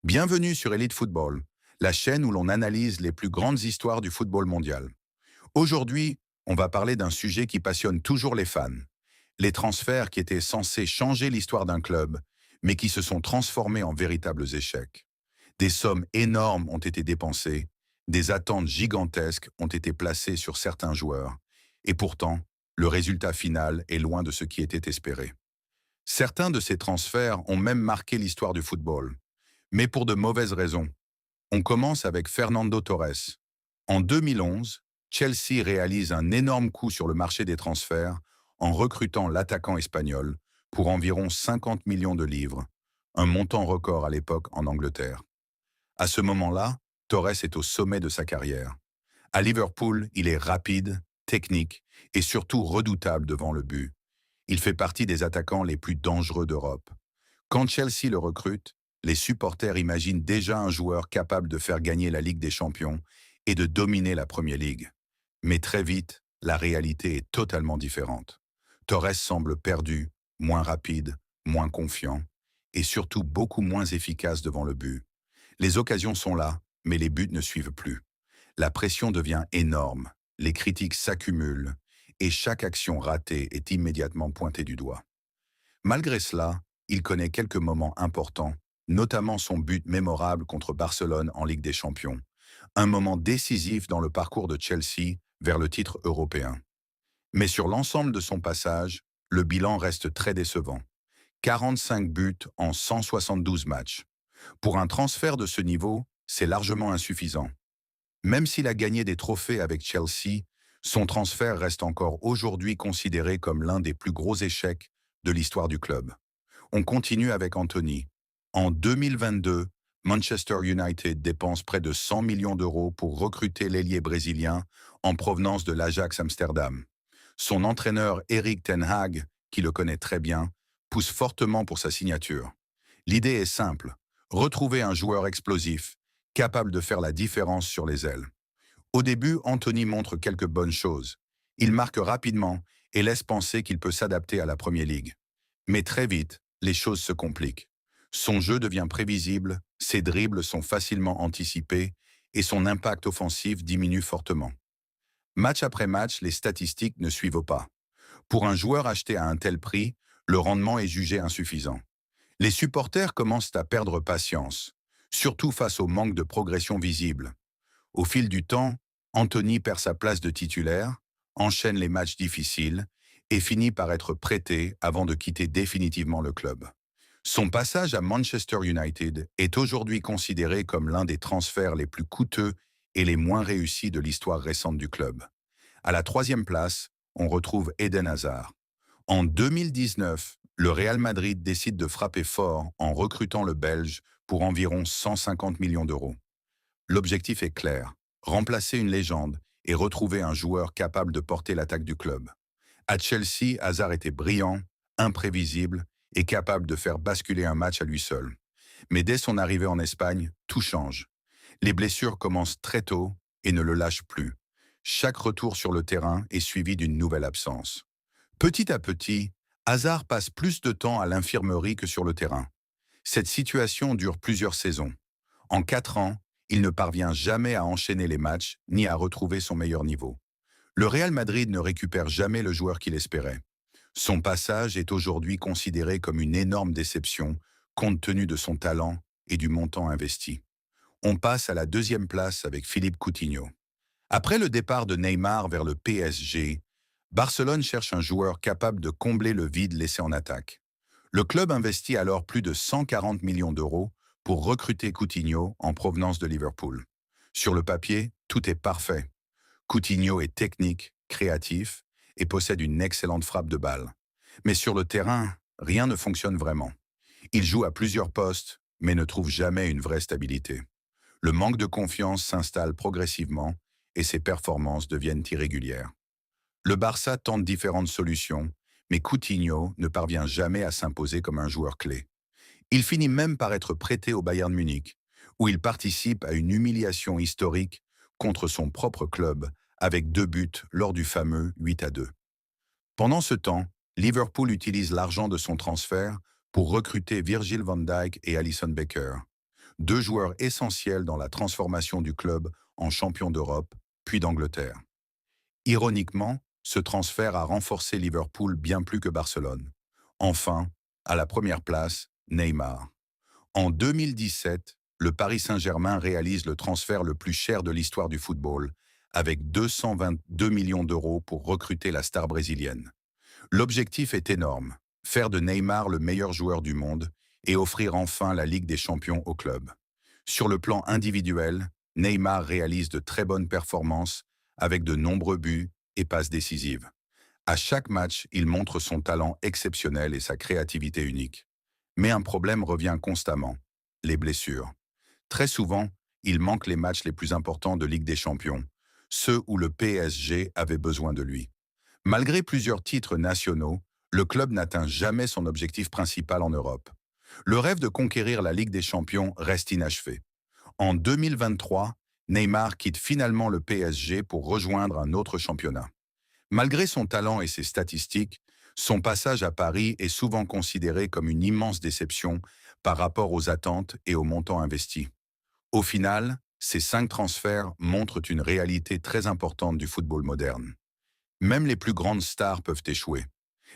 Bienvenue sur Elite Football, la chaîne où l'on analyse les plus grandes histoires du football mondial. Aujourd'hui, on va parler d'un sujet qui passionne toujours les fans. Les transferts qui étaient censés changer l'histoire d'un club, mais qui se sont transformés en véritables échecs. Des sommes énormes ont été dépensées, des attentes gigantesques ont été placées sur certains joueurs, et pourtant, le résultat final est loin de ce qui était espéré. Certains de ces transferts ont même marqué l'histoire du football, mais pour de mauvaises raisons. On commence avec Fernando Torres. En 2011, Chelsea réalise un énorme coup sur le marché des transferts en recrutant l'attaquant espagnol pour environ 50 millions de livres, un montant record à l'époque en Angleterre. À ce moment-là, Torres est au sommet de sa carrière. À Liverpool, il est rapide, technique et surtout redoutable devant le but. Il fait partie des attaquants les plus dangereux d'Europe. Quand Chelsea le recrute, les supporters imaginent déjà un joueur capable de faire gagner la Ligue des Champions et de dominer la Premier League. Mais très vite, la réalité est totalement différente. Torres semble perdu, moins rapide, moins confiant et surtout beaucoup moins efficace devant le but. Les occasions sont là, mais les buts ne suivent plus. La pression devient énorme, les critiques s'accumulent et chaque action ratée est immédiatement pointée du doigt. Malgré cela, il connaît quelques moments importants, notamment son but mémorable contre Barcelone en Ligue des Champions, un moment décisif dans le parcours de Chelsea vers le titre européen. Mais sur l'ensemble de son passage, le bilan reste très décevant. 45 buts en 172 matchs. Pour un transfert de ce niveau, c'est largement insuffisant. Même s'il a gagné des trophées avec Chelsea, son transfert reste encore aujourd'hui considéré comme l'un des plus gros échecs de l'histoire du club. On continue avec Anthony. En 2022, Manchester United dépense près de 100 millions d'euros pour recruter l'ailier brésilien en provenance de l'Ajax Amsterdam. Son entraîneur Erik ten Hag, qui le connaît très bien, pousse fortement pour sa signature. L'idée est simple, retrouver un joueur explosif, capable de faire la différence sur les ailes. Au début, Anthony montre quelques bonnes choses. Il marque rapidement et laisse penser qu'il peut s'adapter à la Premier League. Mais très vite, les choses se compliquent. Son jeu devient prévisible, ses dribbles sont facilement anticipés et son impact offensif diminue fortement. Match après match, les statistiques ne suivent pas. Pour un joueur acheté à un tel prix, le rendement est jugé insuffisant. Les supporters commencent à perdre patience, surtout face au manque de progression visible. Au fil du temps, Anthony perd sa place de titulaire, enchaîne les matchs difficiles et finit par être prêté avant de quitter définitivement le club. Son passage à Manchester United est aujourd'hui considéré comme l'un des transferts les plus coûteux et les moins réussis de l'histoire récente du club. À la troisième place, on retrouve Eden Hazard. En 2019, le Real Madrid décide de frapper fort en recrutant le Belge pour environ 150 millions d'euros. L'objectif est clair, remplacer une légende et retrouver un joueur capable de porter l'attaque du club. À Chelsea, Hazard était brillant, imprévisible et capable de faire basculer un match à lui seul. Mais dès son arrivée en Espagne, tout change. Les blessures commencent très tôt et ne le lâchent plus. Chaque retour sur le terrain est suivi d'une nouvelle absence. Petit à petit, Hazard passe plus de temps à l'infirmerie que sur le terrain. Cette situation dure plusieurs saisons. En 4 ans, il ne parvient jamais à enchaîner les matchs ni à retrouver son meilleur niveau. Le Real Madrid ne récupère jamais le joueur qu'il espérait. Son passage est aujourd'hui considéré comme une énorme déception compte tenu de son talent et du montant investi. On passe à la deuxième place avec Philippe Coutinho. Après le départ de Neymar vers le PSG, Barcelone cherche un joueur capable de combler le vide laissé en attaque. Le club investit alors plus de 140 millions d'euros pour recruter Coutinho en provenance de Liverpool. Sur le papier, tout est parfait. Coutinho est technique, créatif et possède une excellente frappe de balle. Mais sur le terrain, rien ne fonctionne vraiment. Il joue à plusieurs postes, mais ne trouve jamais une vraie stabilité. Le manque de confiance s'installe progressivement et ses performances deviennent irrégulières. Le Barça tente différentes solutions, mais Coutinho ne parvient jamais à s'imposer comme un joueur clé. Il finit même par être prêté au Bayern Munich, où il participe à une humiliation historique contre son propre club, avec 2 buts lors du fameux 8-2. Pendant ce temps, Liverpool utilise l'argent de son transfert pour recruter Virgil van Dijk et Alisson Becker. deux joueurs essentiels dans la transformation du club en champion d'Europe, puis d'Angleterre. Ironiquement, ce transfert a renforcé Liverpool bien plus que Barcelone. Enfin, à la première place, Neymar. En 2017, le Paris Saint-Germain réalise le transfert le plus cher de l'histoire du football, avec 222 millions d'euros pour recruter la star brésilienne. L'objectif est énorme, faire de Neymar le meilleur joueur du monde et offrir enfin la Ligue des Champions au club. Sur le plan individuel, Neymar réalise de très bonnes performances avec de nombreux buts et passes décisives. À chaque match, il montre son talent exceptionnel et sa créativité unique. Mais un problème revient constamment, les blessures. Très souvent, il manque les matchs les plus importants de Ligue des Champions, ceux où le PSG avait besoin de lui. Malgré plusieurs titres nationaux, le club n'atteint jamais son objectif principal en Europe. Le rêve de conquérir la Ligue des Champions reste inachevé. En 2023, Neymar quitte finalement le PSG pour rejoindre un autre championnat. Malgré son talent et ses statistiques, son passage à Paris est souvent considéré comme une immense déception par rapport aux attentes et aux montants investis. Au final, ces 5 transferts montrent une réalité très importante du football moderne. Même les plus grandes stars peuvent échouer.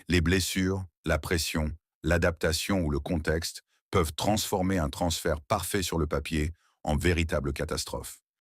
Les blessures, la pression, l'adaptation ou le contexte peuvent transformer un transfert parfait sur le papier en véritable catastrophe.